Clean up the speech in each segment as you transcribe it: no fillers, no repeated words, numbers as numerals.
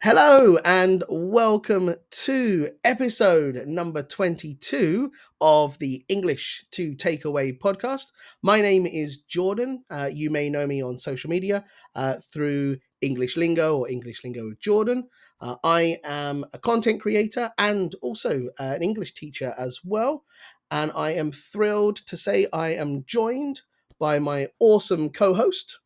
Hello and welcome to episode number 22 of the English to Takeaway podcast. My name is Jordan. You may know me on social media through English Lingo or English Lingo with Jordan. I am a content creator and also an English teacher as well. And I am thrilled to say I am joined by my awesome co host.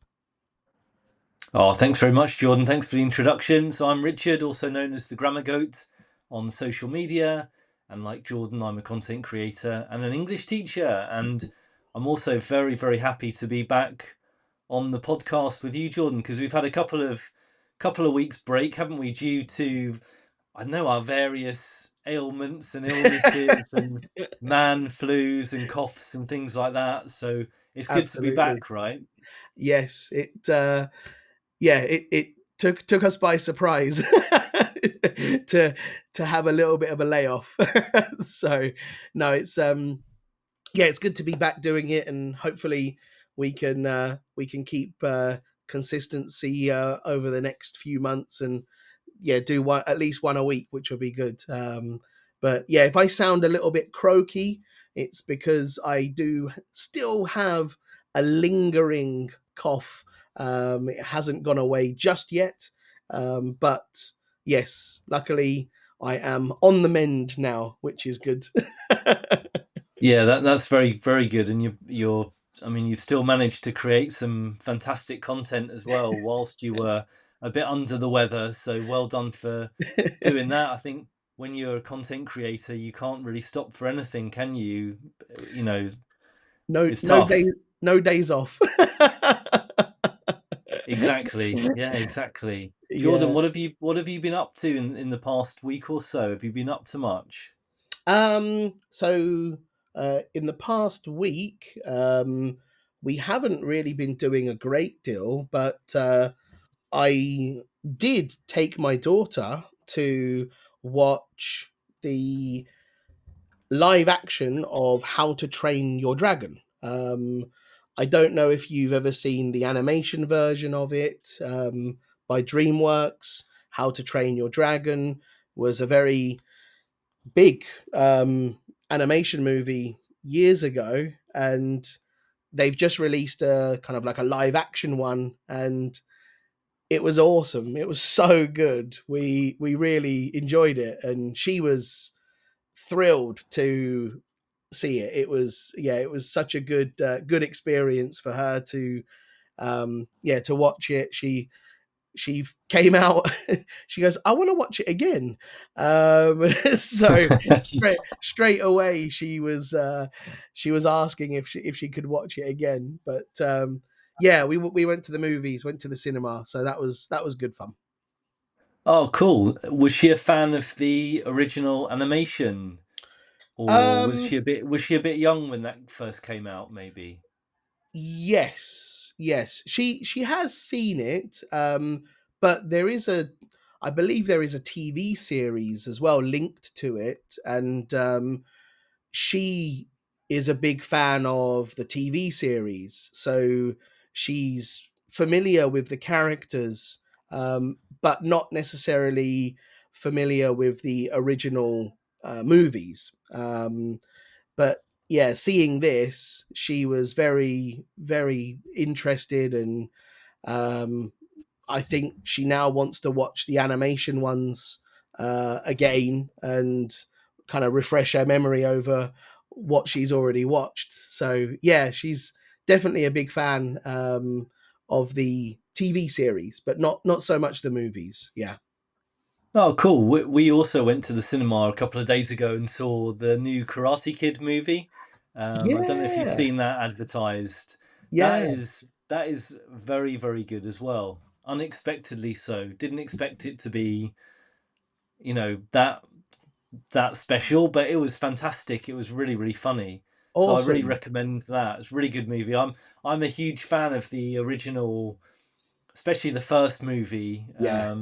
Oh, thanks very much, Jordan. Thanks for the introduction. So I'm Richard, also known as the Grammar Goat on social media. And like Jordan, I'm a content creator and an English teacher. And I'm also very, very happy to be back on the podcast with you, Jordan, because we've had a couple of weeks break, haven't we, due to, I don't know, our various ailments and illnesses and man flus and coughs and things like that. So it's good to be Absolutely. back, right? Yes, it took us by surprise to to have a little bit of a layoff. So no, it's good to be back doing it, and hopefully we can keep consistency over the next few months, and do one at least one a week, which will be good. But yeah, if I sound a little bit croaky, it's because I do still have a lingering cough. It hasn't gone away just yet, but yes, luckily I am on the mend now, which is good. Yeah, that's very, very good. And I mean, you've still managed to create some fantastic content as well whilst you were a bit under the weather. So well done for doing that. I think when you're a content creator, you can't really stop for anything, can you? You know, no, it's no tough. day, no days off. Exactly. Yeah, exactly. Jordan, Yeah. what have you been up to in the past week or so? Have you been up to much? So in the past week, we haven't really been doing a great deal, but I did take my daughter to watch the live action of How to Train Your Dragon. I don't know if you've ever seen the animation version of it by DreamWorks. How to Train Your Dragon was a very big animation movie years ago, and they've just released a kind of like a live action one, and it was awesome. It was so good. We really enjoyed it, and she was thrilled to see it. It was such a good experience for her to to watch it. She came out. She goes, "I want to watch it again." So straight away, she was asking if she could watch it again. But yeah, we went to the movies, went to the cinema, so that was good fun. Oh, cool. Was she a fan of the original animation? Or Um, was she a bit young when that first came out, maybe? yes, she has seen it, but I believe there is a TV series as well linked to it, and she is a big fan of the TV series, so she's familiar with the characters, but not necessarily familiar with the original movies. But yeah, seeing this, she was very, very interested, and um, I think she now wants to watch the animation ones again and kind of refresh her memory over what she's already watched. So yeah, she's definitely a big fan of the TV series, but not so much the movies. Yeah. Oh, cool. We also went to the cinema a couple of days ago and saw the new Karate Kid movie. I don't know if you've Yeah. seen that advertised. Yeah. That is very, very good as well. Unexpectedly so. Didn't expect it to be, that special, but it was fantastic. It was really, really funny. So I really Awesome. recommend that. It's a really good movie. I'm a huge fan of the original, especially the first movie. Yeah.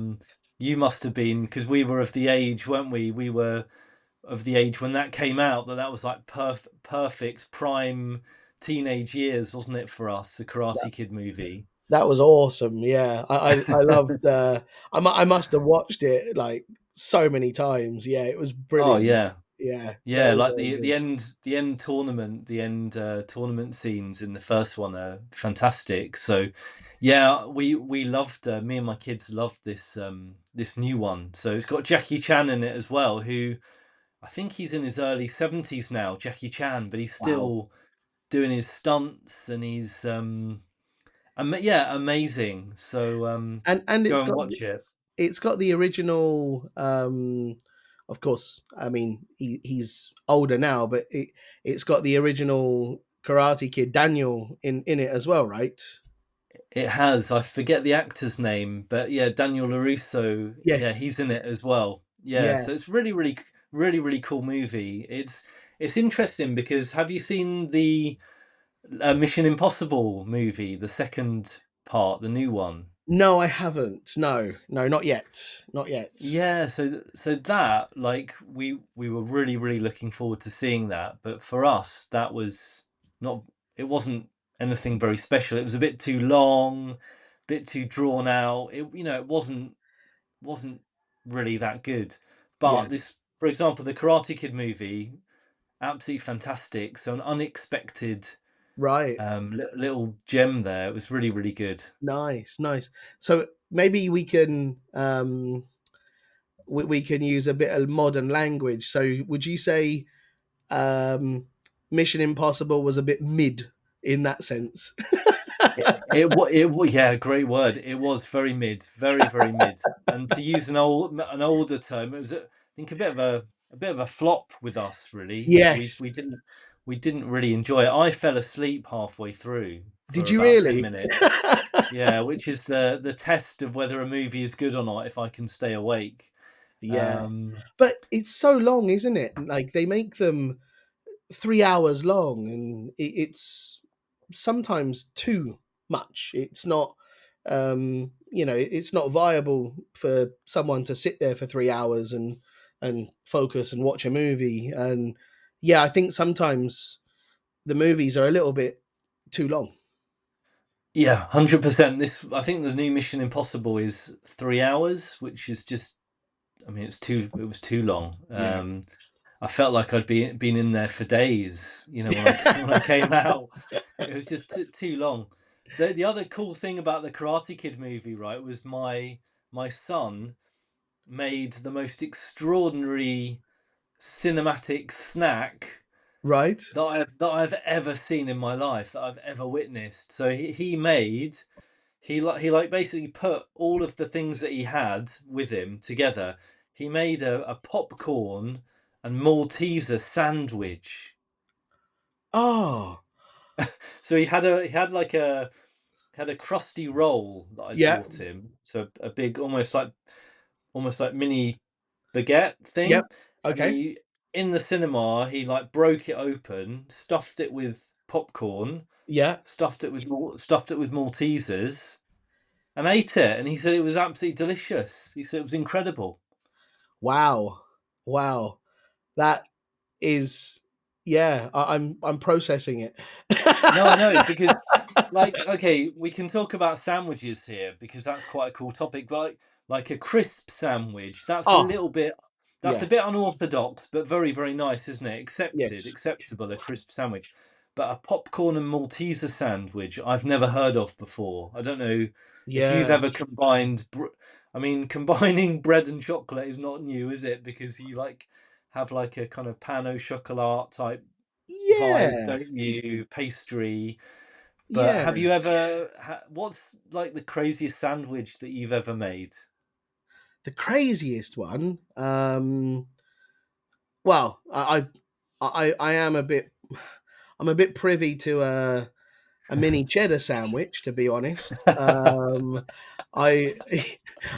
You must have been, because we were of the age, weren't we? We were of the age when that came out, that was like perfect prime teenage years, wasn't it, for us, the Yeah. Karate Kid movie? That was awesome. Yeah, I loved. I must have watched it like so many times. Yeah, it was Oh brilliant. yeah. Yeah, Yeah, very like very the good. end tournament, the end tournament scenes in the first one are fantastic. So, yeah, we loved me and my kids loved this new one. So it's got Jackie Chan in it as well, who I think he's in his early 70s now, Jackie Chan, but he's Wow. still doing his stunts and he's yeah, amazing. So And go and watch it. it's got the original. Of course, I mean he's older now, but it's got the original Karate Kid Daniel in it as well, right? It has. I forget the actor's name, but yeah, Daniel LaRusso. Yeah, Yes. he's in it as well. Yeah, Yeah. so it's really cool movie. It's interesting because have you seen the Mission Impossible movie, the second part, the new one? No, I haven't. No, no, not yet. Not yet. Yeah, so that like we were really looking forward to seeing that, but for us that was not it wasn't anything very special. It was a bit too long, bit too drawn out. It wasn't really that good. Yeah. But this, for example, the Karate Kid movie, absolutely fantastic. So an unexpected Right. little gem there. It was really good. Nice, nice. So maybe we can use a bit of modern language. So would you say um, Mission Impossible was a bit mid in that sense? Yeah, great word. It was very mid, very mid. And to use an older term, it was I think a bit of a flop with us. Really, Yes. we didn't really enjoy it. I fell asleep halfway through Did for you about 10 really? minutes. Yeah, which is the test of whether a movie is good or not if I can stay awake. Yeah. Um, But it's so long, isn't it? Like they make them 3 hours long, and it's sometimes too much. It's not, it's not viable for someone to sit there for 3 hours and focus and watch a movie. And yeah, I think sometimes the movies are a little bit too long. yeah, 100%. This I think the new Mission Impossible is 3 hours, which is just I mean it was too long. Yeah. I felt like I'd been in there for days. When I when I came out, it was just too long. The other cool thing about the Karate Kid movie, right, was my son made the most extraordinary cinematic snack Right. that I've ever seen in my life, that I've ever witnessed. So he made he like basically put all of the things that he had with him together. He made a popcorn and Malteser sandwich. Oh, So he had like had a crusty roll that I'd yeah. bought him. So a big almost like mini baguette Yep. thing. And Okay. he in the cinema he like broke it open, stuffed it with popcorn, Yeah. stuffed it with Maltesers and ate it. And he said it was absolutely delicious. He said it was incredible. Wow. Wow. That is, yeah. I'm processing it. No, I know because, like, okay, we can talk about sandwiches here because that's quite a cool topic. But like a crisp sandwich, Oh, that's yeah. a bit unorthodox, but very nice, isn't it? Yes. Acceptable, a crisp sandwich. But a popcorn and Malteser sandwich, I've never heard of before. I don't know if you've Yeah. ever combined. I mean, combining bread and chocolate is not new, is it? Because you like have like a kind of pan au chocolat type vibe, Yeah. don't you? Pastry. But Yeah. have you ever? What's like the craziest sandwich that you've ever made? The craziest one. Well, I am a bit. I'm a bit privy to a mini cheddar sandwich, to be honest. I,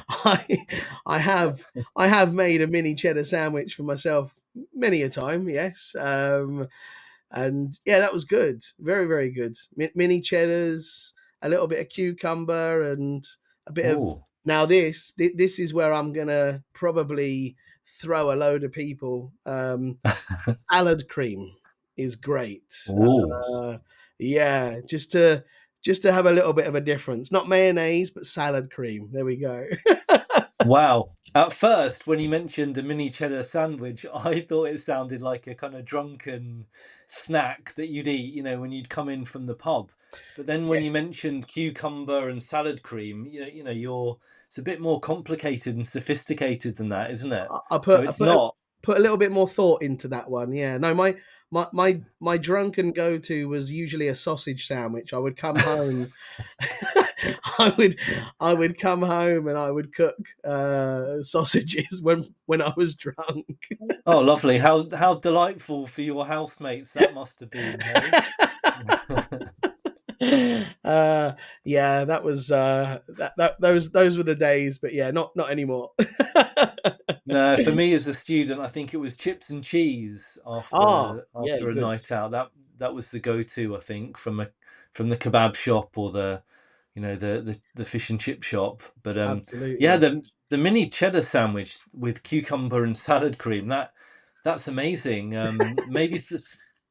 I, I have I have made a mini cheddar sandwich for myself many a time. Yes, and yeah, that was good. Very very good. Mini cheddars, a little bit of cucumber, and a bit of. Oh, Now this is where I'm gonna probably throw a load of people. Salad cream is great. oh, Uh, yeah, just to just to have a little bit of a difference. Not mayonnaise, but salad cream. There we go. Wow. At first, when you mentioned a mini cheddar sandwich, I thought it sounded like a kind of drunken snack that you'd eat, when you'd come in from the pub. But then when you Yes, mentioned cucumber and salad cream, you're it's a bit more complicated and sophisticated than that, isn't it? I So put I it's put a, not. put a little bit more thought into that one. Yeah, no, my drunken go to was usually a sausage sandwich. I would come home. I would I would come home and I would cook sausages when I was drunk. Oh, lovely. How delightful for your housemates that must have been, hey? uh, yeah, that was those were the days. But yeah, not anymore. No, for me as a student, I think it was chips and cheese Ah, after yeah, after a good, night out. That was the go-to, I think, from the kebab shop or the fish and chip shop. But yeah, absolutely. the mini cheddar sandwich with cucumber and salad cream, that's amazing.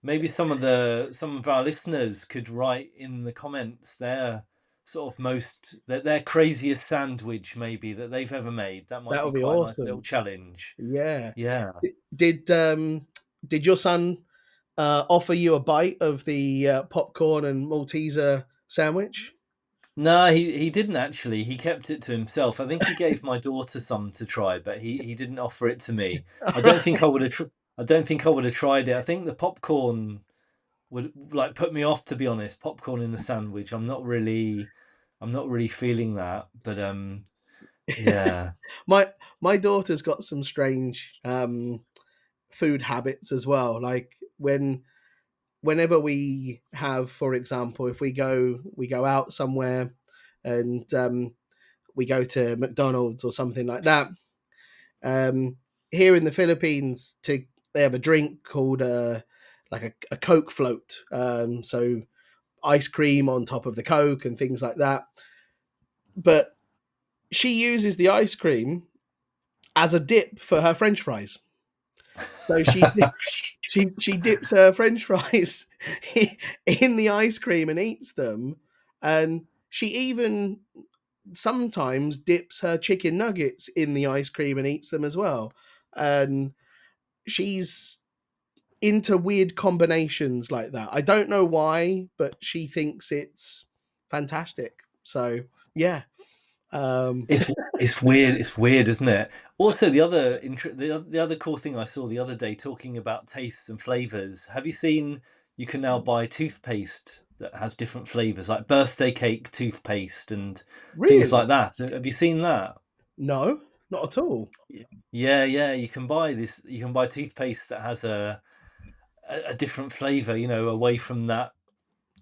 Maybe some of our listeners could write in the comments their sort of their craziest sandwich maybe that they've ever made. That might That be would be quite a nice little awesome. challenge. Yeah. Yeah. Did did your son offer you a bite of the popcorn and Malteser sandwich? No, he didn't actually. He kept it to himself. I think he gave my daughter some to try, but he didn't offer it to me. I don't think I would have I don't think I would have tried it. I think the popcorn would like put me off, to be honest. Popcorn in a sandwich. I'm not really feeling that. But yeah. my my daughter's got some strange food habits as well. Like whenever we have, for example, if we go out somewhere and we go to McDonald's or something like that. Um, Here in the Philippines, they have a drink called like a Coke float. So ice cream on top of the Coke and things like that. But she uses the ice cream as a dip for her French fries. So she dips her French fries in the ice cream and eats them, and she even sometimes dips her chicken nuggets in the ice cream and eats them as well. And she's into weird combinations like that. I don't know why, but she thinks it's fantastic. So yeah, um, It's weird. It's weird, isn't it? Also, the other cool thing I saw the other day talking about tastes and flavors. Have you seen you can now buy toothpaste that has different flavors, like birthday cake toothpaste and things really, like that? Have you seen that? no, not at all. Yeah, yeah. You can buy this. You can buy toothpaste that has a different flavor. Away from the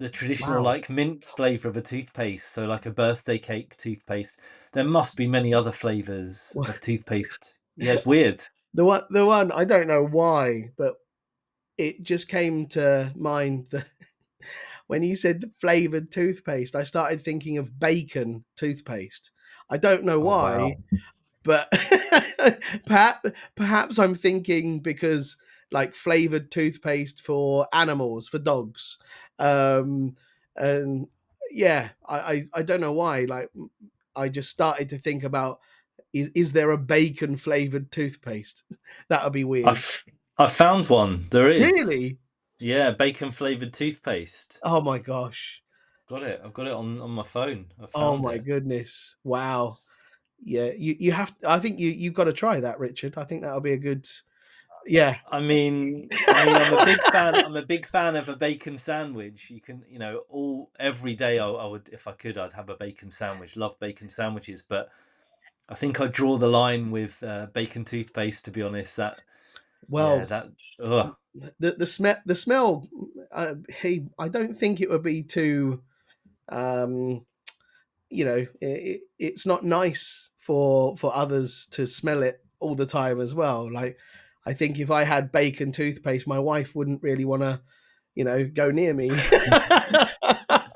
traditional Wow. like mint flavor of a toothpaste, so like a birthday cake toothpaste. There must be many other flavors of toothpaste. Yeah, it's weird. The one I don't know why, but it just came to mind that when you said flavored toothpaste, I started thinking of bacon toothpaste. I don't know Oh why, wow. but perhaps I'm thinking because like flavored toothpaste for animals, for dogs, um, and yeah, I don't know why. Like I just started to think about is there a bacon flavored toothpaste? That would be weird. I've I've found one. There is. Really? Yeah, bacon flavored toothpaste. Oh my gosh. Got it. I've got it on my phone. I Oh found my it. goodness. Wow. Yeah, you have. I think you've got to try that, Richard. I think that'll be a good. Yeah. I'm a big fan. I'm a big fan of a bacon sandwich. You can, all every day. I would, if I could, I'd have a bacon sandwich. Love bacon sandwiches, but I think I draw the line with bacon toothpaste. To be honest, yeah, Well, that. Ugh. the smell. Hey, I don't think it would be too. Um, it's not nice for others to smell it all the time as well. Like, I think if I had bacon toothpaste, my wife wouldn't really want to, go near me.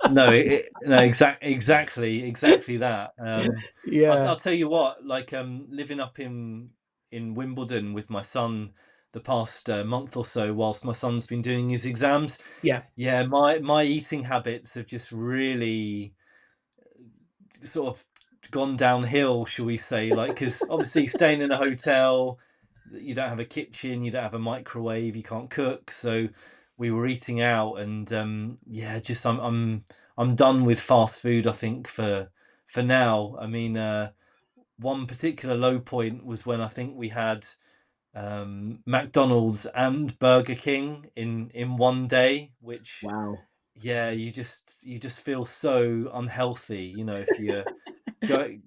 No, no, exactly that. Yeah. I'll tell you what. Like living up in Wimbledon with my son, the past month or so, whilst my son's been doing his exams. Yeah. Yeah, my eating habits have just really sort of gone downhill, shall we say? Like, because obviously staying in a hotel, you don't have a kitchen, you don't have a microwave, you can't cook. So we were eating out, and yeah, just I'm done with fast food. I think for now. I mean, one particular low point was when I think we had McDonald's and Burger King in one day, which Wow. yeah, you just feel so unhealthy, if you're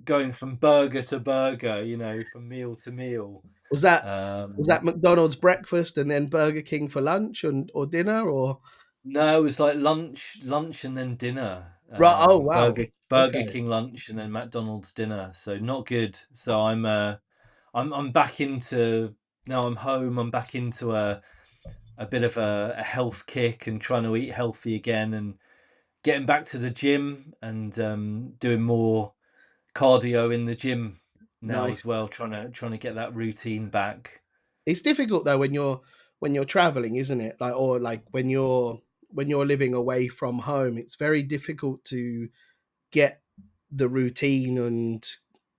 going from burger to burger, from meal to meal. Was that was Um, that McDonald's breakfast and then Burger King for lunch and or dinner or no, it was like lunch and then dinner. right? Oh wow. Burger Okay. King lunch and then McDonald's dinner. So not good. So I'm back into now I'm home. I'm back into a bit of a health kick and trying to eat healthy again and getting back to the gym and doing more cardio in the gym now Nice. as well, trying to get that routine back. It's difficult though when you're traveling, isn't it? Like or like when you're living away from home, it's very difficult to get the routine and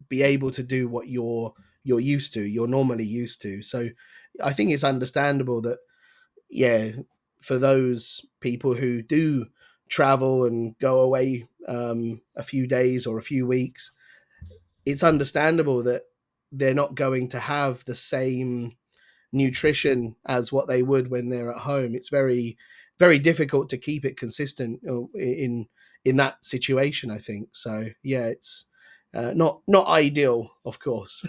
be able to do what you're used to, you're normally used to. So I think it's understandable that yeah, for those people who do travel and go away a few days or a few weeks, it's understandable that they're not going to have the same nutrition as what they would when they're at home. It's very, very difficult to keep it consistent in that situation. I think so. Yeah, it's not ideal, of course.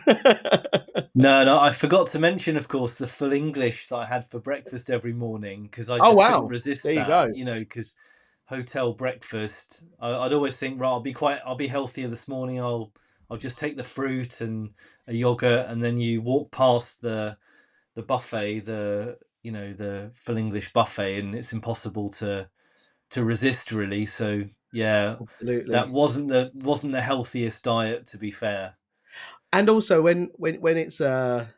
No, no, I forgot to mention, of course, the full English that I had for breakfast every morning because I Oh just couldn't wow, resist there you that, go. because hotel breakfast, I'd always think, right, I'll be healthier this morning. I'll just take the fruit and a yogurt, and then you walk past the buffet, the full English buffet, and it's impossible to resist really. So yeah, that Absolutely. wasn't the healthiest diet, to be fair. And also when it's a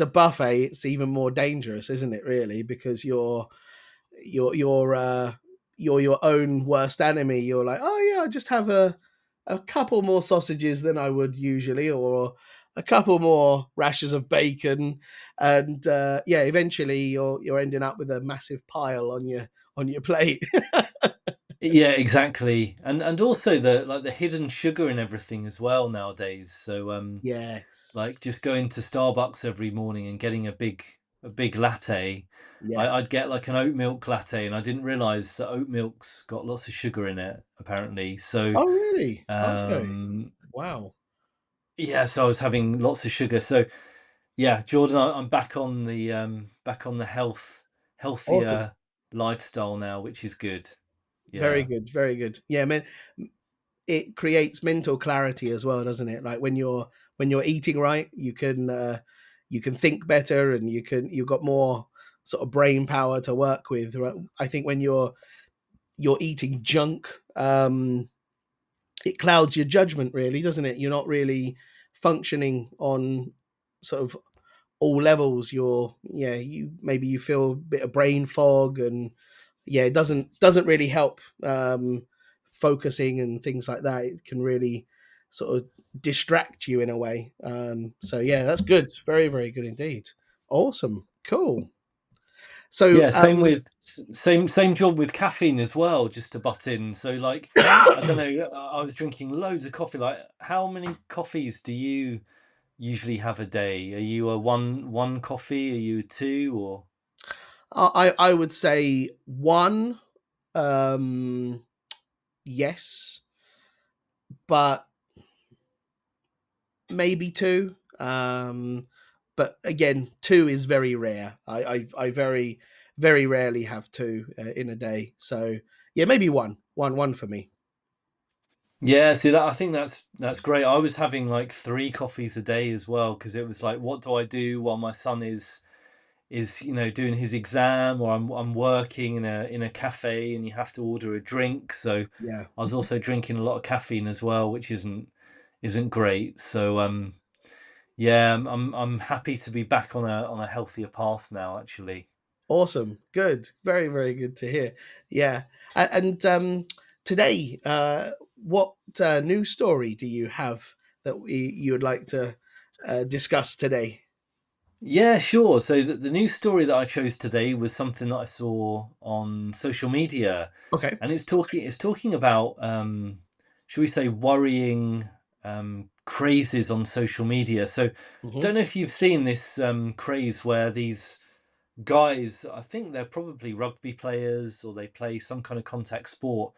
buffet, it's even more dangerous, isn't it? Really, because you're you're uh, you're your own worst enemy. You're like, oh yeah, I just have a couple more sausages than I would usually, or a couple more rashers of bacon, and yeah, eventually you're ending up with a massive pile on your plate. Yeah, exactly. And also the hidden sugar in everything as well nowadays. So Yes. like just going to Starbucks every morning and getting a big latte. Yeah. I'd get like an oat milk latte, and I didn't realize that oat milk's got lots of sugar in it apparently. So Oh really? Okay. um Wow. yeah, so I was having lots of sugar. So yeah, Jordan, I'm back on the Awesome. healthier lifestyle now, which is good. Very Yeah. good. Very good. Yeah, man. It creates mental clarity as well, doesn't it? Like when you're eating right, you can think better and you've got more sort of brain power to work with. Right? I think when you're eating junk, it clouds your judgment, really, doesn't it? You're not really functioning on sort of all levels. You're yeah, you maybe you feel a bit of brain fog and yeah, it doesn't really help focusing and things like that. It can really sort of distract you in a way. So yeah, that's good. Very very good indeed. Awesome. Cool. So Yeah, same job with caffeine as well, just to butt in. So like, I don't know, I was drinking loads of coffee. Like, how many coffees do you usually have a day? Are you a one coffee? Are you a two or? I would say one. Um, yes, but maybe two. But again, two is very rare. I very very rarely have two in a day. So yeah, maybe one for me. Yeah, see that I think that's great. I was having like three coffees a day as well because it was like, what do I do while my son is doing his exam, or I'm working in a cafe and you have to order a drink. So Yeah, I was also drinking a lot of caffeine as well, which isn't great. So Yeah, I'm happy to be back on a healthier path now, actually. Awesome. Good. Very, very good to hear. Yeah. And today, what news story do you have that you would like to discuss today? Yeah, sure. So the news story that I chose today was something that I saw on social media, Okay. and it's talking about should we say worrying crazes on social media. So Hmm. don't know if you've seen this craze where these guys, I think they're probably rugby players or they play some kind of contact sport.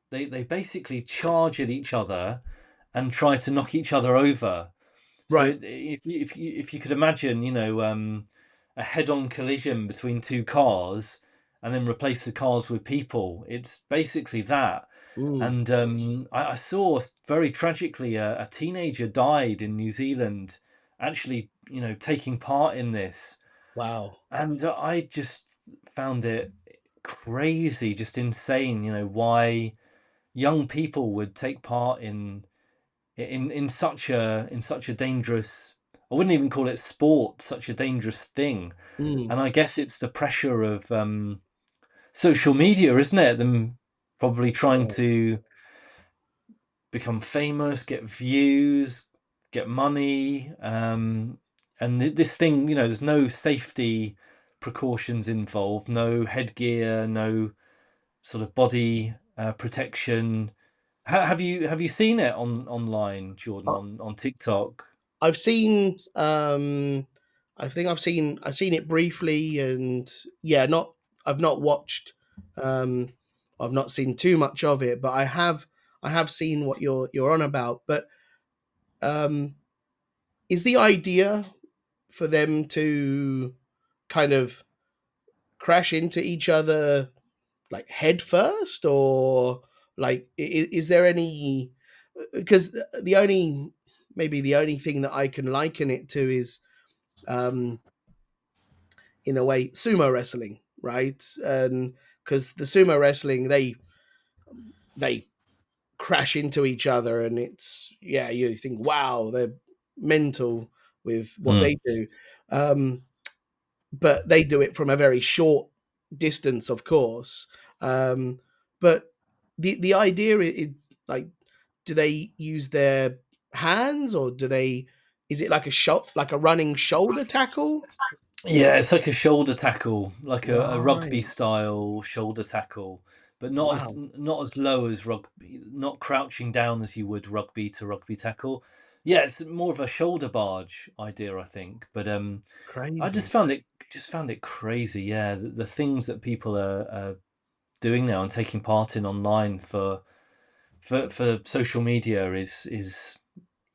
They basically charge at each other and try to knock each other over. So Right. if you could imagine, a head-on collision between two cars, and then replace the cars with people, it's basically that. Mm. And I saw very tragically a teenager died in New Zealand, actually, taking part in this, Wow. and I just found it crazy, just insane. Why young people would take part in such a dangerous, I wouldn't even call it sport, such a dangerous thing. Mm. And I guess it's the pressure of social media, isn't it? Them probably trying Yeah. to become famous, get views, get money, and this thing, there's no safety precautions involved, no headgear, no sort of body protection. Have you seen it online, Jordan, on TikTok? I've seen I think I've seen it briefly, and yeah, not I've not watched um I've not seen too much of it, but I have seen what you're on about. But um is the idea for them to kind of crash into each other like head first, or like is there any, because the only maybe the only thing that I can liken it to is um in a way sumo wrestling, right? And because the sumo wrestling, they crash into each other, and it's, yeah, you think, wow, they're mental with what Mm. they do. um but they do it from a very short distance, of course. But the idea is, like, do they use their hands, or do they, is it like a shot, like a running shoulder tackle? Yeah, it's like a shoulder tackle, like a rugby Right. style shoulder tackle, but Wow. not as low as rugby, not crouching down as you would rugby to rugby tackle. Yeah, it's more of a shoulder barge idea, I think. But I just Crazy. found it crazy. Yeah, the things that people are doing now and taking part in online for social media is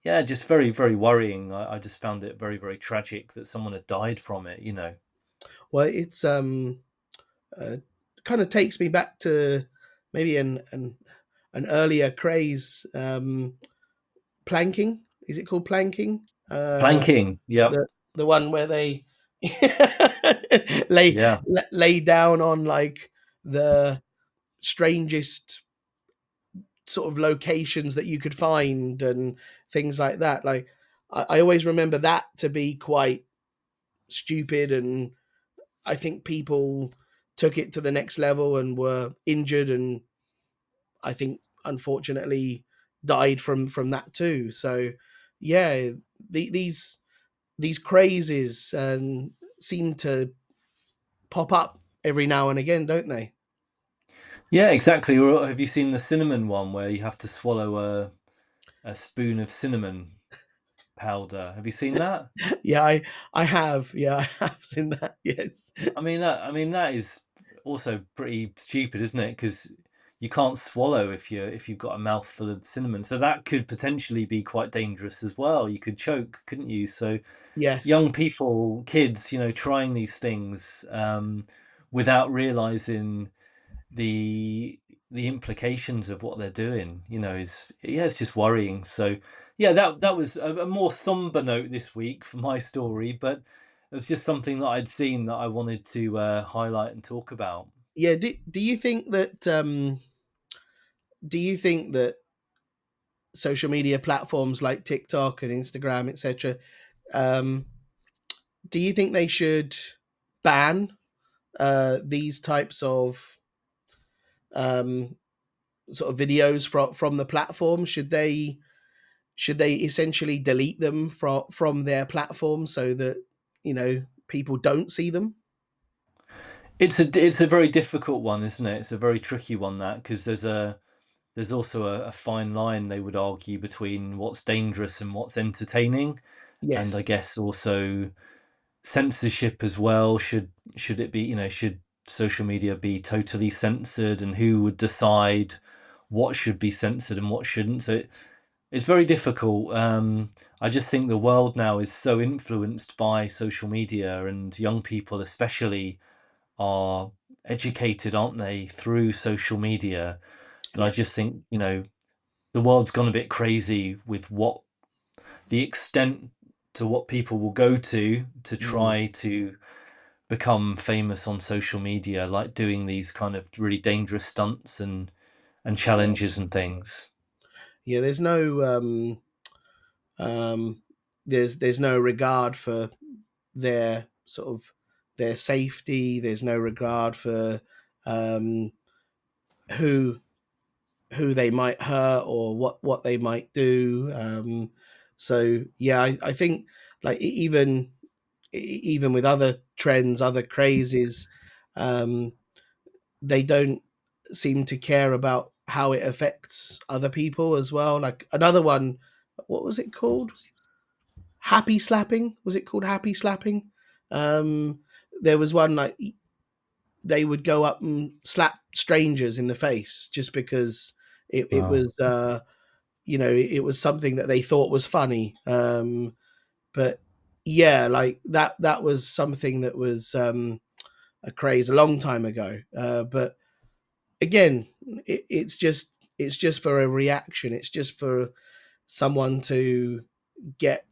yeah, just very very worrying. I just found it very very tragic that someone had died from it. Well, it's uh, kind of takes me back to maybe an earlier craze, planking. Is it called planking? Planking. Yep. The one where they lay Yeah. lay down on like the strangest sort of locations that you could find, and things like that. Like, I always remember that to be quite stupid, and I think people took it to the next level and were injured, and I think unfortunately died from that too. So yeah, these crazes seem to pop up every now and again, don't they? Yeah, exactly. Or have you seen the cinnamon one where you have to swallow a spoon of cinnamon powder? Have you seen that? Yeah, I have. Yeah, I have seen that. Yes. I mean that is also pretty stupid, isn't it? Because you can't swallow if you've got a mouthful of cinnamon. So that could potentially be quite dangerous as well. You could choke, couldn't you? So Yes. young people, kids, trying these things without realizing the the implications of what they're doing, is, yeah, it's just worrying. So yeah, that was a more somber note this week for my story, but it was just something that I'd seen that I wanted to highlight and talk about. Yeah. Do you think that social media platforms like TikTok and Instagram, etc., Um, do you think they should ban these types of um, sort of videos from the platform? Should they essentially delete them from their platform so that people don't see them? It's a very difficult one, isn't it? It's a very tricky one, that, because there's also a fine line, they would argue, between what's dangerous and what's entertaining, and Yes, I guess also censorship as well. Should it be, should social media be totally censored, and who would decide what should be censored and what shouldn't? So it's very difficult. I just think the world now is so influenced by social media, and young people especially are educated, aren't they, through social media, that I yes. just think, the world's gone a bit crazy with what the extent to what people will go to Mm, try to become famous on social media, like doing these kind of really dangerous stunts and yeah. challenges and things. Yeah, um, there's no regard for their sort of their safety. There's no regard for um, who who they might hurt or what they might do. So yeah, I think like even with other trends, other crazes, um, they don't seem to care about how it affects other people as well. Like another one, what was it called? Happy slapping? Was it called happy slapping? Um, there was one like they would go up and slap strangers in the face just because it Wow. was it was something that they thought was funny. But yeah, like that was something that was a craze a long time ago. But again, it's just for a reaction. It's just for someone to get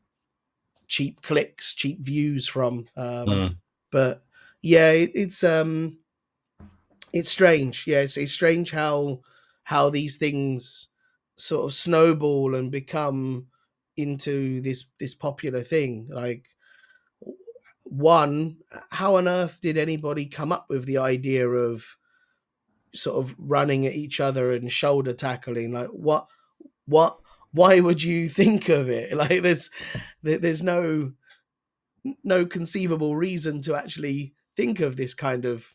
cheap clicks, cheap views from. Mm. But yeah, it's strange. Yeah, it's strange how these things sort of snowball and become into this popular thing. Like one, how on earth did anybody come up with the idea of sort of running at each other and shoulder tackling? Like what why would you think of it? Like there's no conceivable reason to actually think of this kind of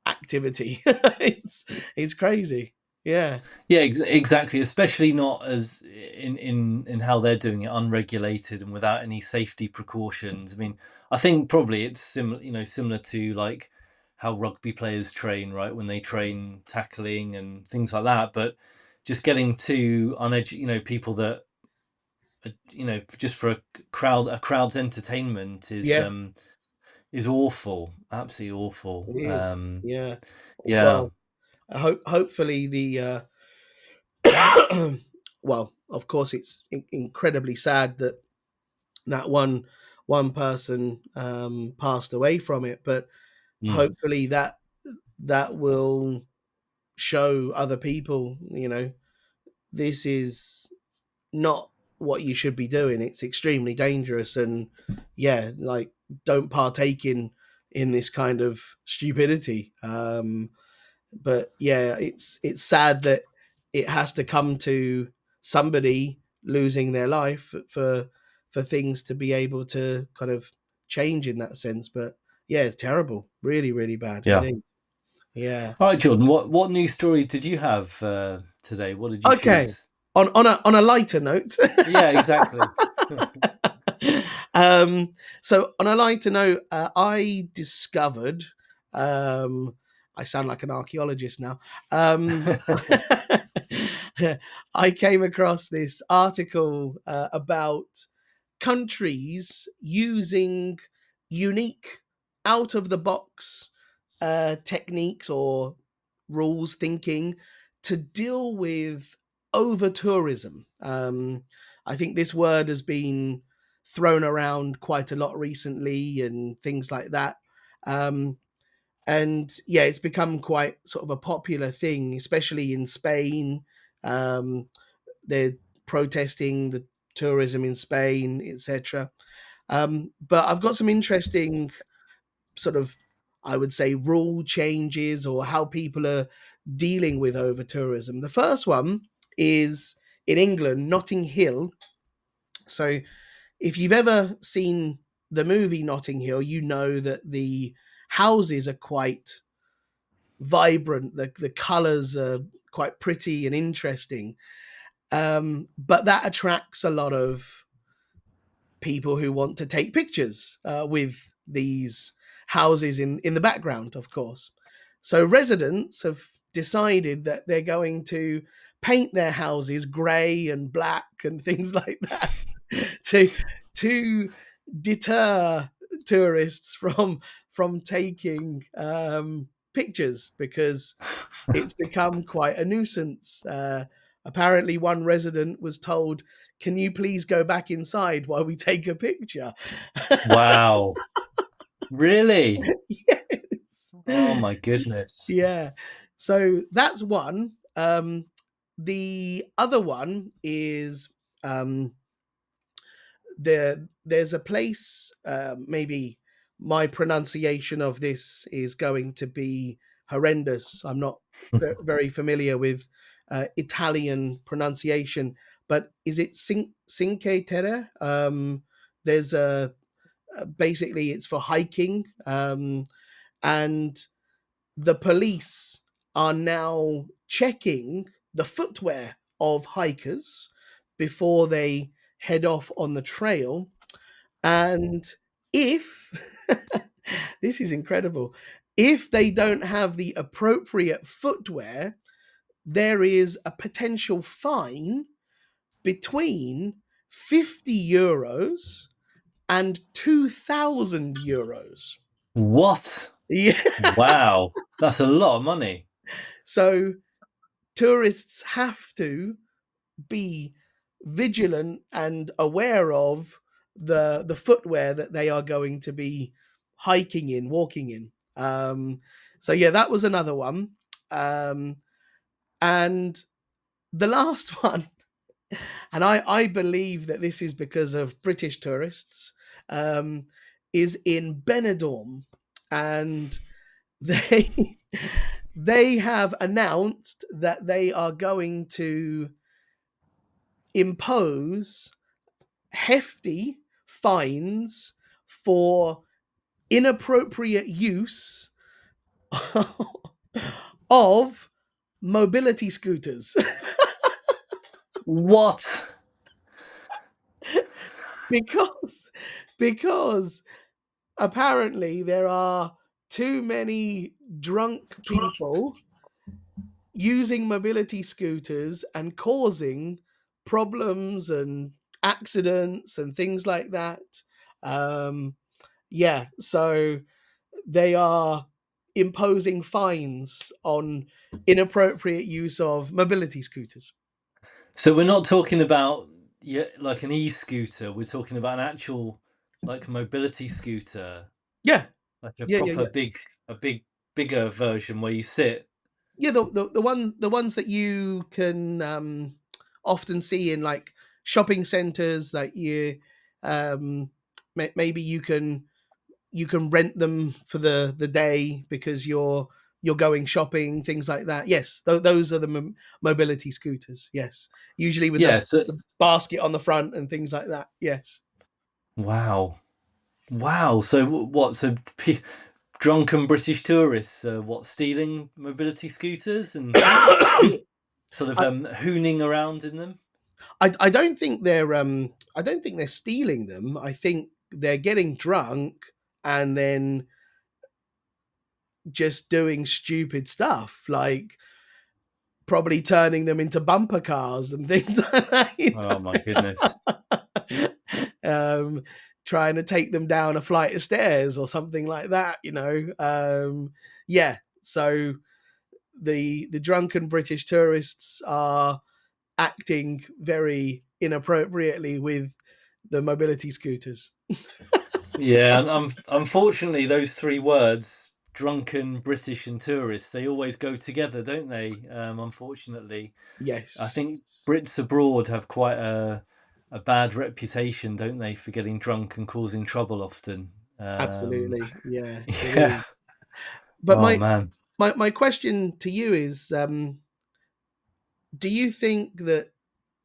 activity. It's crazy. Yeah. Yeah, exactly. Especially not as in how they're doing it, unregulated and without any safety precautions. I mean, I think probably it's similar, similar to like how rugby players train, right? When they train tackling and things like that. But just getting too uneducated, people that, just for a crowd's entertainment Yeah, is awful, absolutely awful. it is. Yeah. Yeah. Well, I hopefully well, of course it's incredibly sad that that one person passed away from it, but Mm. hopefully that will show other people, this is not what you should be doing. It's extremely dangerous, and yeah, like don't partake in this kind of stupidity. But yeah, it's sad that it has to come to somebody losing their life for things to be able to kind of change in that sense. But yeah, it's terrible, really, really bad Yeah. indeed. Yeah. All right, Jordan. What news story did you have today? What did you Okay. choose? On a lighter note, Yeah, exactly. um, so on a lighter note, I discovered. Um, I sound like an archaeologist now. I came across this article about countries using unique, out of the box techniques or rules thinking to deal with over tourism. I think this word has been thrown around quite a lot recently and things like that. Um, and yeah, it's become quite sort of a popular thing, especially in Spain. They're protesting the tourism in Spain, etc. But I've got some interesting sort of, I would say, rule changes or how people are dealing with over tourism. The first one is in England, Notting Hill. So if you've ever seen the movie Notting Hill, you know that the houses are quite vibrant. The colours are quite pretty and interesting. But that attracts a lot of people who want to take pictures with these houses in the background, of course. So residents have decided that they're going to paint their houses grey and black and things like that to to deter tourists from taking pictures because it's become quite a nuisance. Apparently, one resident was told, "Can you please go back inside while we take a picture?" Wow. Really? Yes. Oh my goodness. Yeah. So that's one. The other one is um, there's a place. Maybe my pronunciation of this is going to be horrendous. I'm not very familiar with Italian pronunciation, but is it Cinque Terre? There's basically it's for hiking, and the police are now checking the footwear of hikers before they head off on the trail. And if this is incredible, if they don't have the appropriate footwear, there is a potential fine between €50 and €2,000. What? Yeah. Wow. That's a lot of money. So tourists have to be vigilant and aware of the footwear that they are going to be hiking in, walking in. So yeah, that was another one. Um, and the last one, and I believe that this is because of British tourists, um, is in Benidorm, and they they have announced that they are going to impose hefty fines for inappropriate use of mobility scooters What? because because apparently there are too many drunk people using mobility scooters and causing problems and accidents and things like that. Um, yeah, so they are imposing fines on inappropriate use of mobility scooters. So we're not talking about, yeah, like an e-scooter. We're talking about an actual like mobility scooter, Yeah, like a yeah, yeah, proper yeah. bigger version where you sit. Yeah, the ones that you can often see in like shopping centers that you maybe you can rent them for the day because you're going shopping, things like that. Yes, those are the mobility scooters. Yes, usually with Yeah, so the basket on the front and things like that. Yes. wow. Wow. So what? So drunken British tourists, what, stealing mobility scooters and sort of I, hooning around in them? I don't think they're stealing them. I think they're getting drunk and then just doing stupid stuff like probably turning them into bumper cars and things like that. Oh my goodness. um, Trying to take them down a flight of stairs or something like that. Yeah. So the drunken British tourists are acting very inappropriately with the mobility scooters. Yeah, and unfortunately, those three words, drunken, British, and tourists, they always go together, don't they? Unfortunately, I Yes. think Brits abroad have quite a bad reputation, don't they, for getting drunk and causing trouble often. Absolutely. Yeah, it Yeah. is. But Oh my man. my question to you is, do you think that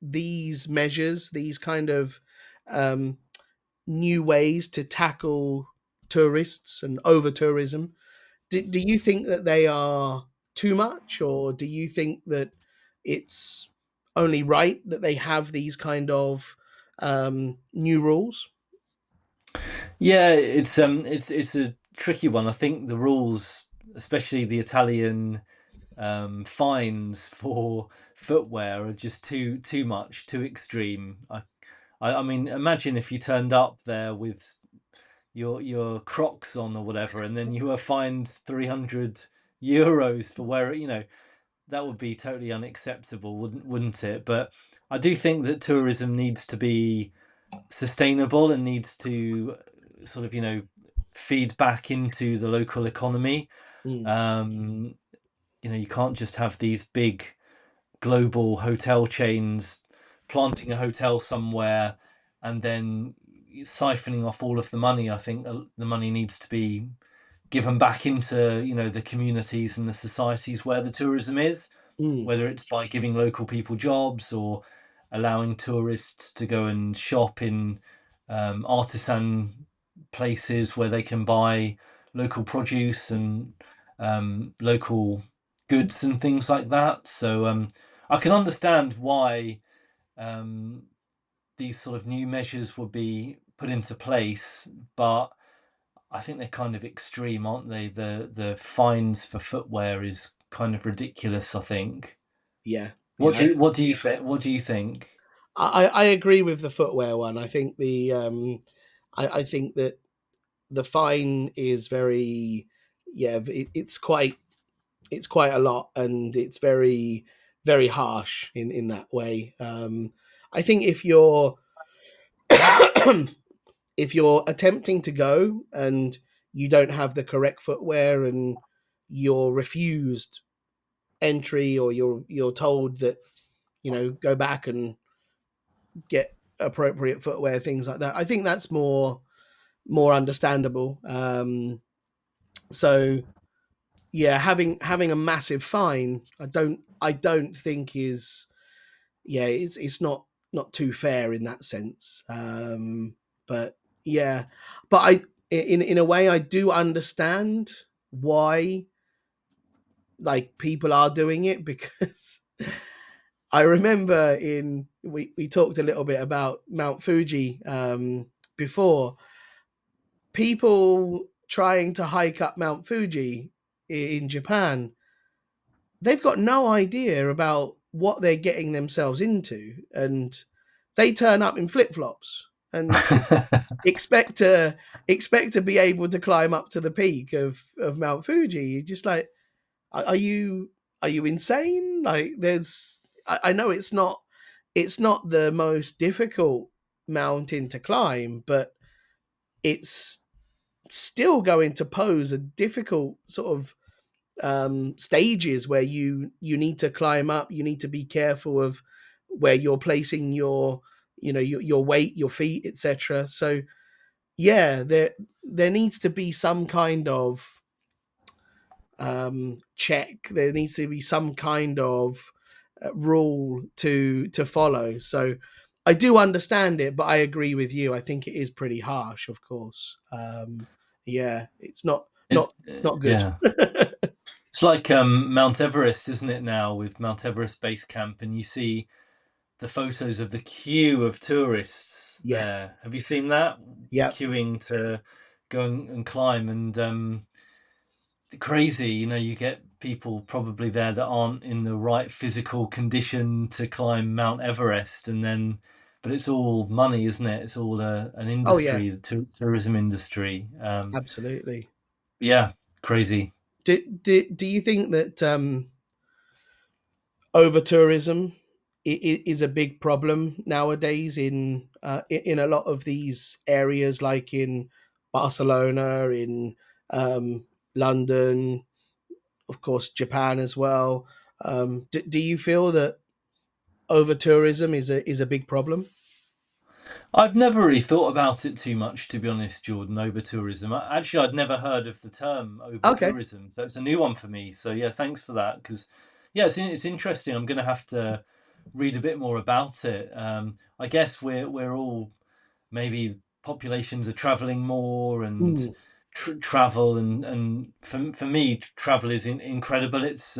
these measures, these kind of um, new ways to tackle tourists and over tourism, do you think that they are too much, or do you think that it's only right that they have these kind of new rules? Yeah, it's a tricky one. I think the rules, especially the Italian fines for footwear, are just too much, too extreme. I mean, imagine if you turned up there with your Crocs on or whatever, and then you were fined 300 euros for wearing. That would be totally unacceptable, wouldn't it? But I do think that tourism needs to be sustainable and needs to sort of feed back into the local economy. Mm, um you can't just have these big global hotel chains planting a hotel somewhere and then siphoning off all of the money. I think the money needs to be given back into the communities and the societies where the tourism is, mm, whether it's by giving local people jobs or allowing tourists to go and shop in artisan places where they can buy local produce and local goods and things like that. So I can understand why um, these sort of new measures would be put into place, but I think they're kind of extreme, aren't they? The fines for footwear is kind of ridiculous, I think. yeah, What yeah. do you what do you think? What do you think? I agree with the footwear one. I think I think that the fine is very, yeah, it's quite a lot, and it's very harsh in that way. I think if you're if you're attempting to go and you don't have the correct footwear, and you're refused entry, or you're told that, go back and get appropriate footwear, things like that, I think that's more understandable. So yeah, having a massive fine, I don't think is, yeah, it's not too fair in that sense. But yeah, but in a way, I do understand why, like, people are doing it, because I remember in we talked a little bit about Mount Fuji before. People trying to hike up Mount Fuji in Japan, they've got no idea about what they're getting themselves into, and they turn up in flip flops and expect to expect to be able to climb up to the peak of Mount Fuji. You're just like, are you insane? Like, I know it's not the most difficult mountain to climb, but it's still going to pose a difficult sort of stages where you need to climb up. You need to be careful of where you're placing your weight, your feet, etc. So yeah, there needs to be some kind of check. There needs to be some kind of rule to follow. So I do understand it, but I agree with you. I think it is pretty harsh, of course. Yeah, it's not It's not not good. yeah. It's like Mount Everest, isn't it, now, with Mount Everest Base Camp, and you see the photos of the queue of tourists Yeah. there. Have you seen that? Yeah. Queuing to go and climb, and crazy, you get people probably there that aren't in the right physical condition to climb Mount Everest, and then but it's all money, isn't it? It's all an Oh yeah. industry, the tourism industry. Absolutely. Yeah, crazy. Do you think that over tourism is a big problem nowadays in a lot of these areas, like in Barcelona, in um, London, of course, Japan as well? Do you feel that over tourism is a big problem? I've never really thought about it too much, to be honest, Jordan, over tourism. Actually, I'd never heard of the term over Okay. tourism, so it's a new one for me. So yeah, thanks for that. Because yeah, it's interesting. I'm going to have to read a bit more about it. I guess we're all maybe populations are traveling more and Mm, travel and for me travel is incredible. It's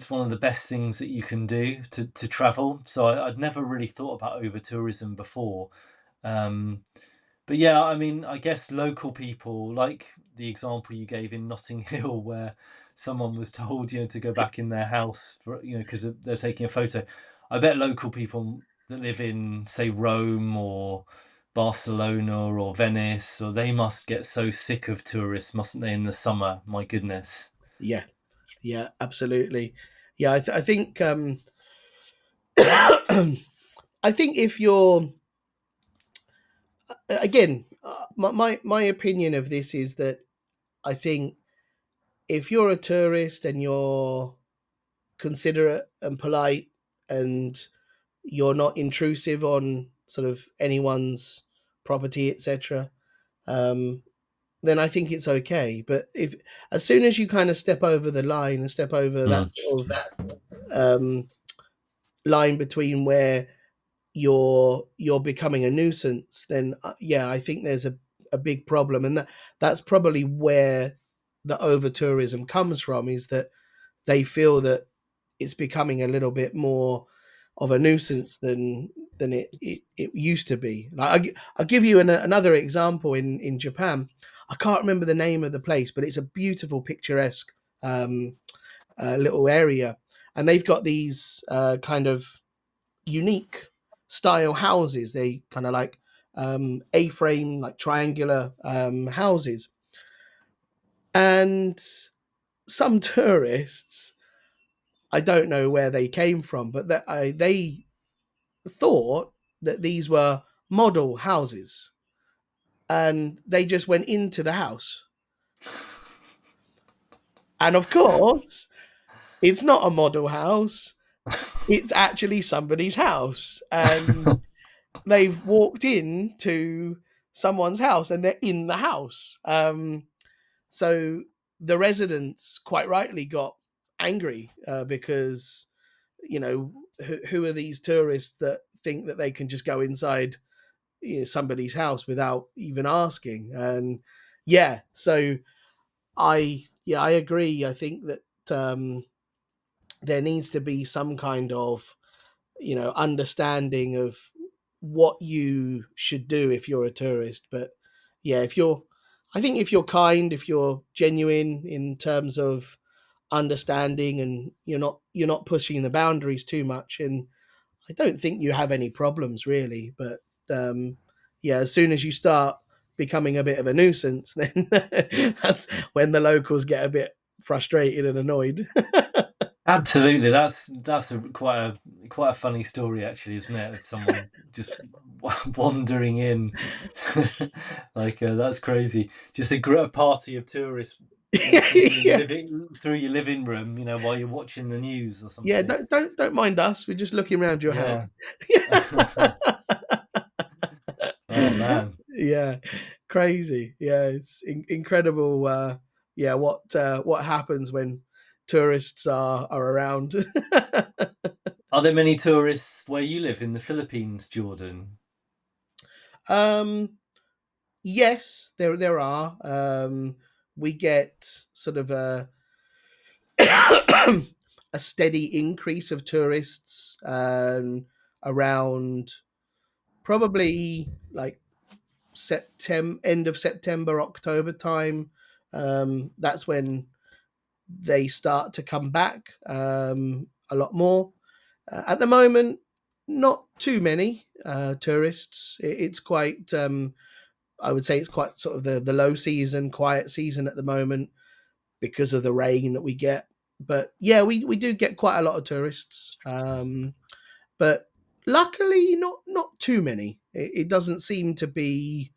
one of the best things that you can do to travel. So I'd never really thought about over tourism before. Um, but yeah, I mean, I guess local people, like the example you gave in Notting Hill, where someone was told, to go back in their house for, because they're taking a photo. I bet local people that live in, say, Rome or Barcelona or Venice, or they must get so sick of tourists, mustn't they, in the summer? My goodness. yeah, yeah, absolutely. Yeah, I think I think if you're again, my opinion of this is that I think if you're a tourist and you're considerate and polite and you're not intrusive on sort of anyone's property, etc., um, then I think it's okay. But if as soon as you kind of step over the line and step over that Mm. sort of um, line between where you're becoming a nuisance, then yeah, I think there's a big problem, and that's probably where the over tourism comes from. Is that they feel that it's becoming a little bit more of a nuisance than it used to be. Like I'll give you another example in Japan. I can't remember the name of the place, but it's a beautiful, picturesque um, little area, and they've got these kind of unique style houses. They kind of like A-frame, like triangular houses, and some tourists, I don't know where they came from, but they thought that these were model houses, and they just went into the house. And of course, it's not a model house; it's actually somebody's house, and they've walked into someone's house, and they're in the house. So the residents quite rightly got angry because who are these tourists that think that they can just go inside somebody's house without even asking? And yeah, so I agree. I think that there needs to be some kind of understanding of what you should do if you're a tourist. But yeah, I think if you're kind, if you're genuine in terms of understanding, and you're not pushing the boundaries too much, and I don't think you have any problems really. But yeah, as soon as you start becoming a bit of a nuisance, then that's when the locals get a bit frustrated and annoyed. Absolutely, that's quite a funny story, actually, isn't it? Of someone just wandering in, like that's crazy. Just a party of tourists walking Yeah, through your living room, while you're watching the news or yeah. something. Don't mind us. We're just looking around your house. Yeah. Oh man. Yeah, crazy. Yeah, it's incredible. Yeah, what happens when tourists are around? Are there many tourists where you live in the Philippines, Jordan? um, yes, there are. We get sort of a steady increase of tourists around probably like September, end of September, October time. That's when they start to come back a lot more. At the moment, not too many tourists. It's quite, I would say, it's quite sort of the low season, quiet season at the moment because of the rain that we get. But yeah, we do get quite a lot of tourists. But luckily, not too many. It doesn't seem to be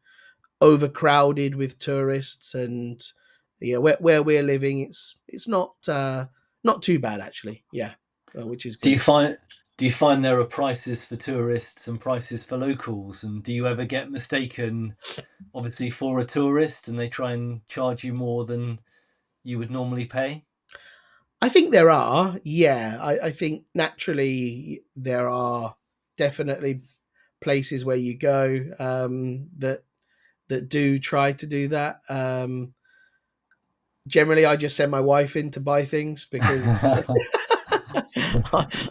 overcrowded with tourists, and yeah, where we're living, it's not too bad actually. Yeah, which is Do you good. find do you find there are prices for tourists and prices for locals? And do you ever get mistaken, obviously, for a tourist and they try and charge you more than you would normally pay? I think there are, yeah. I think naturally there are definitely places where you go that do try to do that. Generally, I just send my wife in to buy things because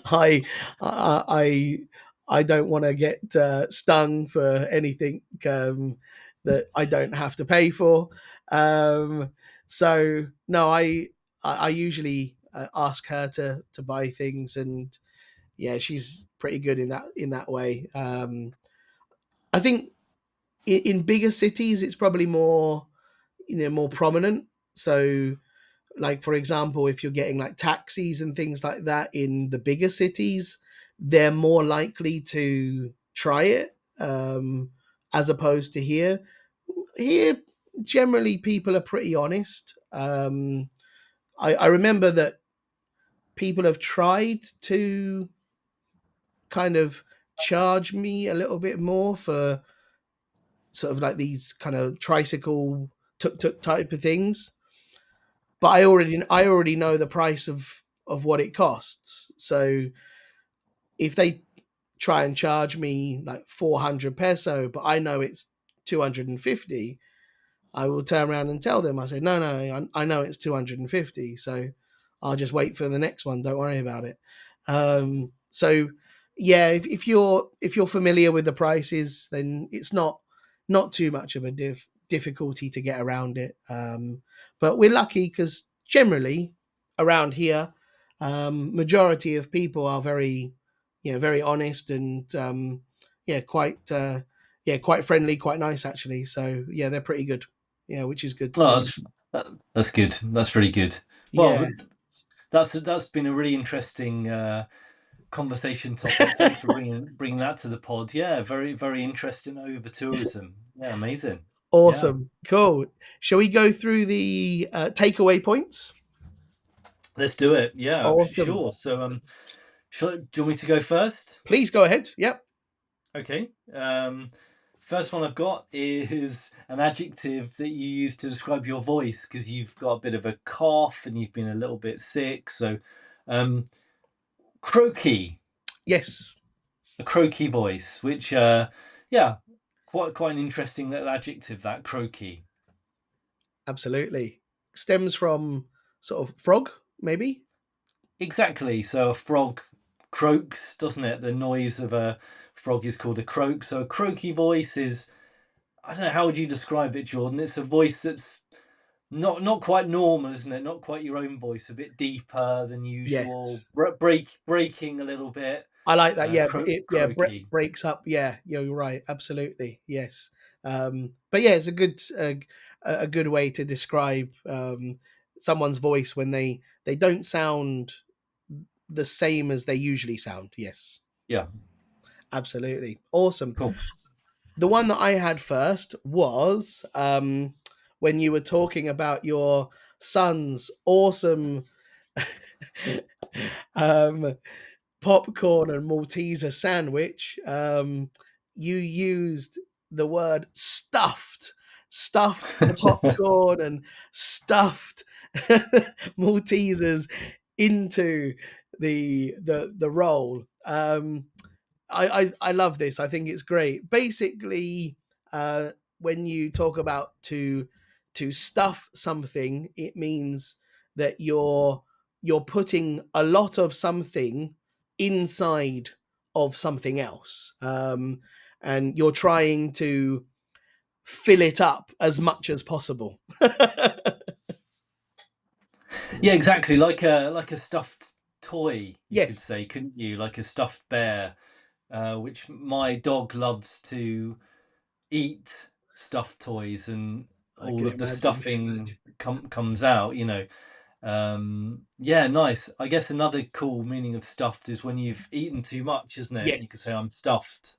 I I I don't want to get stung for anything that I don't have to pay for. Um, so no, I usually ask her to buy things, and yeah, she's pretty good in that way. I think in bigger cities, it's probably more more prominent. So like for example, if you're getting like taxis and things like that in the bigger cities, they're more likely to try it, as opposed to here. Here generally people are pretty honest. I remember that people have tried to kind of charge me a little bit more for sort of like these kind of tricycle tuk tuk type of things, but I already know the price of what it costs. So if they try and charge me like 400 peso, but I know it's 250, I will turn around and tell them. I say, no, no, I know it's 250, so I'll just wait for the next one. Don't worry about it. So yeah, if you're familiar with the prices, then it's not too much of a difficulty to get around it. But we're lucky because generally around here, majority of people are very, very honest and yeah, quite friendly, quite nice actually. So yeah, they're pretty good. Yeah, which is good for Oh, me. that's good. That's really good. Yeah, Well, that's been a really interesting conversation topic. Thanks for bringing that to the pod. Yeah, very interesting over tourism. Yeah, amazing. Yeah, awesome, cool. Shall we go through the takeaway points? let's do it. Yeah, Awesome. sure. So, do you want me to go first? Please go ahead. Yep. Okay. First one I've got is an adjective that you use to describe your voice because you've got a bit of a cough and you've been a little bit sick. So, um, croaky, Yes, a croaky voice, which, yeah, quite an interesting little adjective. That croaky. absolutely. Stems from sort of frog, maybe. Exactly. So a frog croaks, doesn't it? The noise of a frog is called a croak. So a croaky voice is, I don't know, how would you describe it, Jordan? It's a voice that's not quite normal, isn't it? Not quite your own voice, a bit deeper than usual, Yes, breaking a little bit, I like that. Yeah, yeah croaky. breaks up. Yeah, you're right. Absolutely. Yes. But yeah, it's a good way to describe someone's voice when they don't sound the same as they usually sound. Yes, Yeah, absolutely. Awesome. cool. The one that I had first was when you were talking about your son's awesome um, popcorn and Malteser sandwich. You used the word stuffed the popcorn and stuffed Maltesers into the roll. I love this. I think it's great. Basically, when you talk about to stuff something, it means that you're putting a lot of something inside of something else, and you're trying to fill it up as much as possible. Yeah, exactly. Like a stuffed toy, you could Yes, say, couldn't you? Like a stuffed bear, which my dog loves to eat stuffed toys, and I all can of the imagine. stuffing comes out. Yeah, nice. I guess another cool meaning of stuffed is when you've eaten too much, isn't it? You could say Yes, I'm stuffed.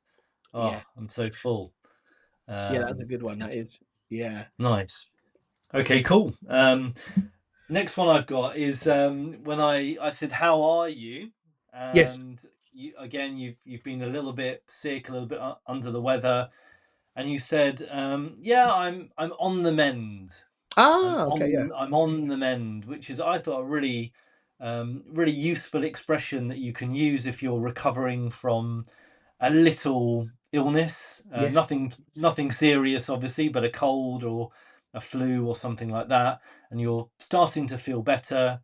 yeah, Oh, I'm so full. yeah. That's a Um, good one. That is, yeah. nice. Okay, cool. Next one I've got is when I said, "How are you?" Yes, and you've been a little bit sick, a little bit under the weather, and you said, "Yeah, I'm on the mend. Ah, okay, yeah. I'm on the mend," which is, I thought, a really really useful expression that you can use if you're recovering from a little illness, Yes, nothing serious, obviously, but a cold or a flu or something like that, and you're starting to feel better.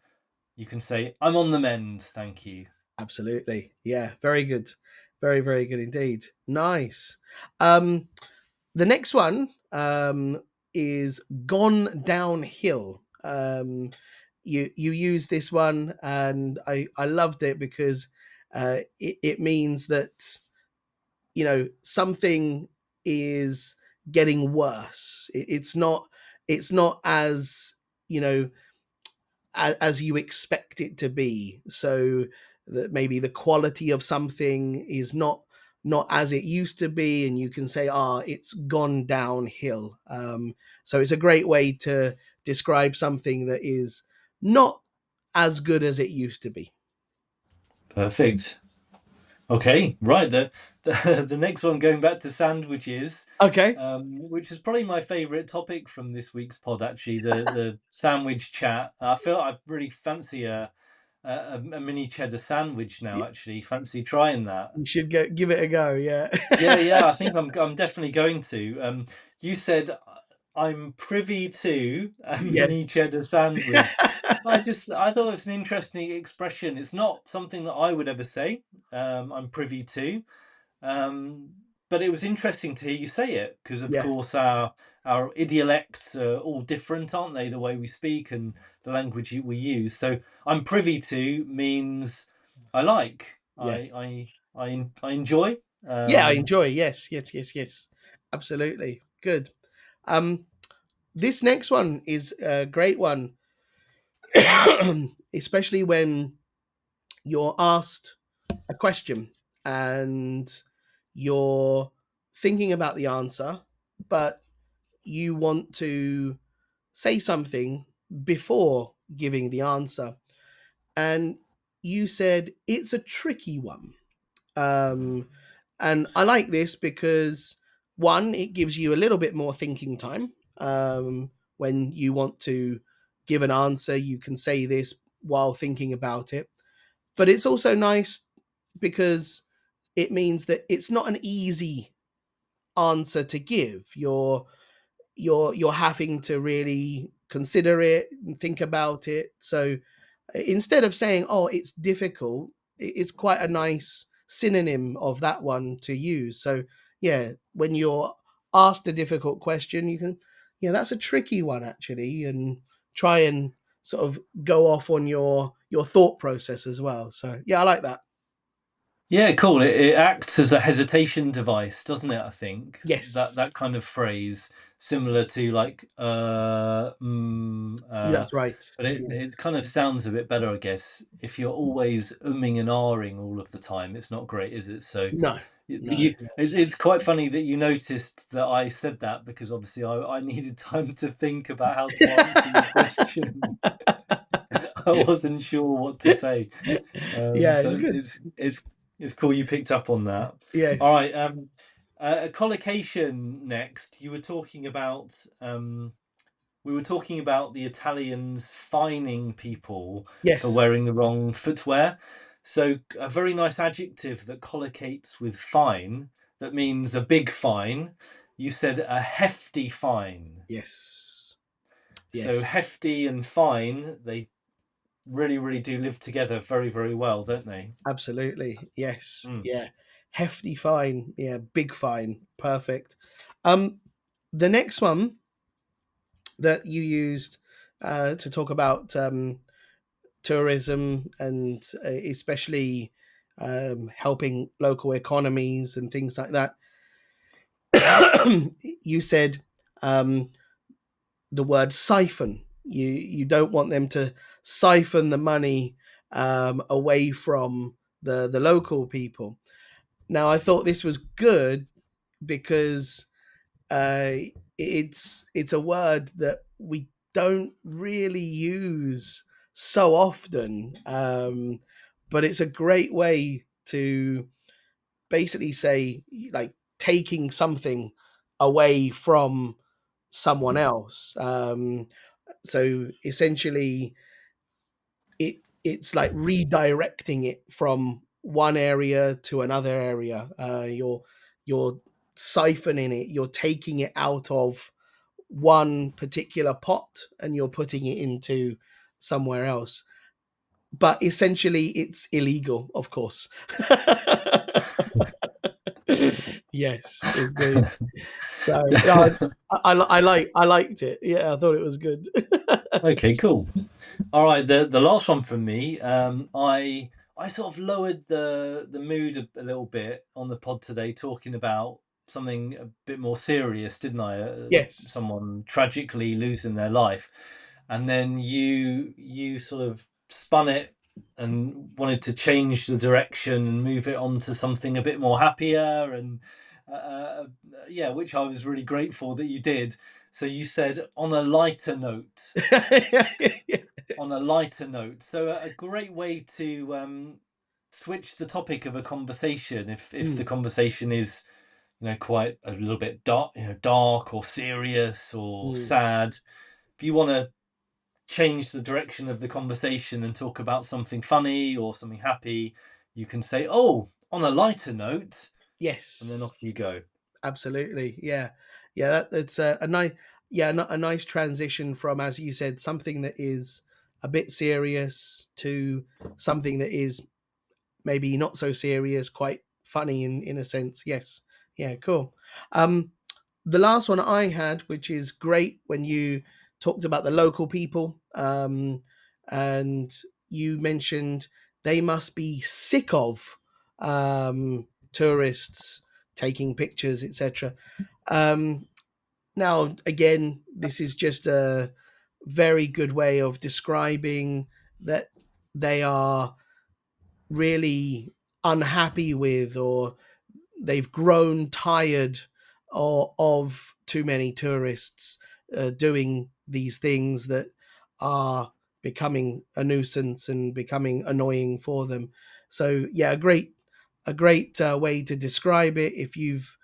You can say, "I'm on the mend, thank you." absolutely. Yeah, very good. Very, very good indeed. Nice. Um, the next one is gone downhill. You use this one, and I loved it because it means that something is getting worse. It's not as you know as you expect it to be. So that maybe the quality of something is not as it used to be, and you can say, "Ah, it's gone downhill." So it's a great way to describe something that is not as good as it used to be. Perfect. Okay, right. The next one, going back to sandwiches, Okay. which is probably my favourite topic from this week's pod. Actually, the sandwich chat. I feel I really fancy a mini cheddar sandwich now. Actually, fancy trying that. You should give it a go. Yeah. Yeah, yeah. I think I'm definitely going to. You said, "I'm privy to a Yes. mini cheddar sandwich." I thought it was an interesting expression. It's not something that I would ever say. I'm privy to. Um, but it was interesting to hear you say it, because of Yeah. course our idiolects are all different, aren't they? The way we speak and the language we use. So I'm privy to means I like, Yeah. I enjoy. Yeah, I enjoy. Yes, yes, yes, yes. Absolutely. Good. Um, this next one is a great one, especially when you're asked a question and you're thinking about the answer, but you want to say something before giving the answer. And you said it's a tricky one. Um, and I like this because one, it gives you a little bit more thinking time. When you want to give an answer, you can say this while thinking about it. But it's also nice because it means that it's not an easy answer to give. You're having to really consider it and think about it. So instead of saying, "Oh, it's difficult," it's quite a nice synonym of that one to use. So yeah, when you're asked a difficult question, you can, yeah, that's a tricky one actually, and try and sort of go off on your thought process as well. So yeah, I like that. Yeah, cool. It acts as a hesitation device, doesn't it? I think Yes, that kind of phrase, similar to like that's right. but it kind of sounds a bit better, I guess. If you're always umming and ahhing all of the time, it's not great, is it? So No, no. it's quite funny that you noticed that I said that, because obviously I needed time to think about how to answer your question. I wasn't sure what to say. Yeah, it's So good. it's cool you picked up on that. All Yes, right. A collocation next. You were talking about we were talking about the Italians fining people for yes, wearing the wrong footwear. So a very nice adjective that collocates with fine, that means a big fine. You said a hefty fine. yes, So yes. hefty and fine, they really, really do live together very, very well, don't they? Absolutely. Yes. Mm. Yeah. Hefty fine. Yeah. Big fine. Perfect. Um, the next one that you used to talk about tourism and especially helping local economies and things like that, you said um, the word siphon. You don't want them to siphon the money away from the local people. Now, I thought this was good because uh, it's a word that we don't really use so often, but it's a great way to basically say, like, taking something away from someone else. So essentially, it's like redirecting it from one area to another area. You're siphoning it. You're taking it out of one particular pot and you're putting it into somewhere else. But essentially, it's illegal, of course. Yes, indeed. So yeah, I liked it. Yeah, I thought it was good. Okay, cool. All right, the last one from me. I sort of lowered the mood a little bit on the pod today, talking about something a bit more serious, didn't I? Yes. Someone tragically losing their life, and then you sort of spun it and wanted to change the direction and move it on to something a bit more happier, and yeah, which I was really grateful that you did. So you said on a lighter note. On a lighter note. So a great way to switch the topic of a conversation, if the Mm, conversation is, quite a little bit dark, dark or serious or mm. sad. If you want to change the direction of the conversation and talk about something funny or something happy, you can say, "Oh, on a lighter note," and then Yes. off you go. Absolutely. Yeah. Yeah, that's a nice, yeah, a nice transition from, as you said, something that is a bit serious to something that is maybe not so serious, quite funny in a sense. Yes. Yeah, cool. Um the last one I had, which is great, when you talked about the local people, and you mentioned they must be sick of tourists taking pictures, etc. Um, Now, again, this is just a very good way of describing that they are really unhappy with, or they've grown tired of too many tourists doing these things that are becoming a nuisance and becoming annoying for them. So yeah, a great way to describe it. If you've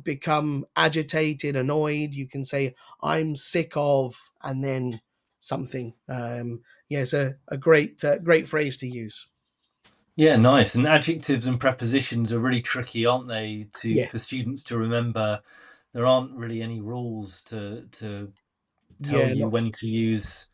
become agitated, annoyed, you can say, "I'm sick of," and then something. Yeah, it's a great phrase to use. Yeah, nice. And adjectives and prepositions are really tricky, aren't they, to for Yes. students to remember. There aren't really any rules to tell Yeah. you Not when to use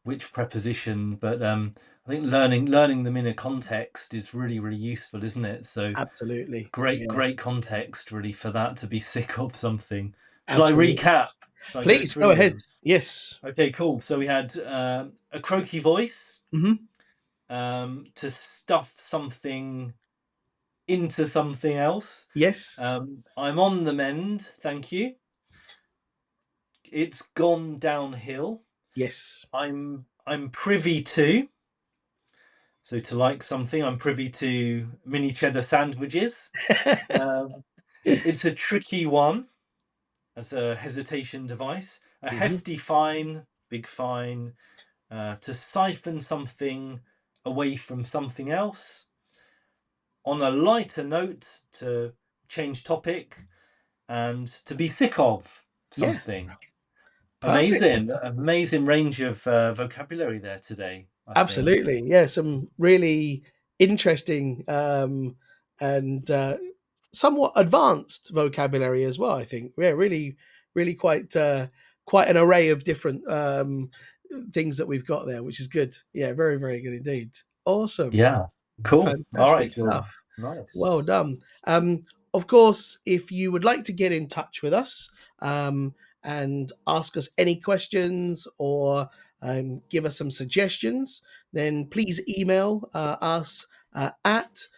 which preposition, but I think learning them in a context is really, really useful, isn't it? So absolutely. Yeah. great context really for that, to be sick of something. Shall I Absolutely. recap? Shall I go Please go through ahead. them? Yes. Okay, cool. So we had a croaky voice, Hmm. to stuff something into something else. Yes. I'm on the mend, thank you. It's gone downhill. Yes. I'm privy to. So to like something, I'm privy to mini cheddar sandwiches. Um, it's a tricky one as a hesitation device. A Hmm. hefty fine, big fine, to siphon something away from something else. On a lighter note, to change topic and to be sick of Yeah. something. Perfect. Amazing range of vocabulary there today, I think. Absolutely. Yeah. Some really interesting and somewhat advanced vocabulary as well. I think. Yeah. Really, really quite an array of different things that we've got there, which is good. Yeah. Very, very good indeed. Awesome. Yeah, cool. All Fantastic right, stuff. Jordan. Nice. Well done. Of course, if you would like to get in touch with us and ask us any questions, or give us some suggestions, then please email us at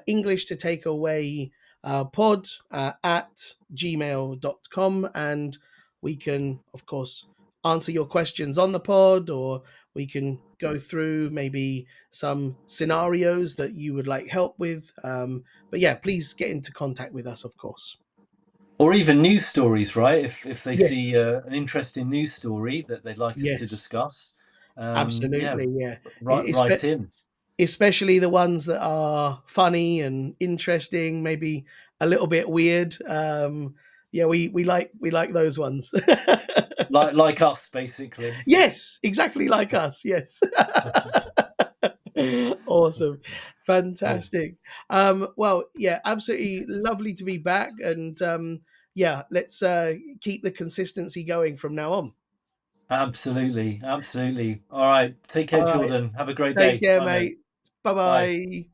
English to take away pod at gmail.com, and we can, of course, answer your questions on the pod, or we can go through maybe some scenarios that you would like help with. But yeah, please get into contact with us, of course. Or even news stories, right? If they see Yes, an interesting news story that they'd like us to yes, discuss, yeah, absolutely. Yeah, write it's write in. especially the ones that are funny and interesting, maybe a little bit weird. Yeah, we like those ones. Like us, basically. Yes, exactly like us. Yes. Awesome. Cool. Fantastic. Well, yeah, absolutely lovely to be back. And yeah, let's keep the consistency going from now on. Absolutely, absolutely. All right, take care, All right. Jordan. Have a great Take day. care, Bye, mate. mate. Bye Bye. bye.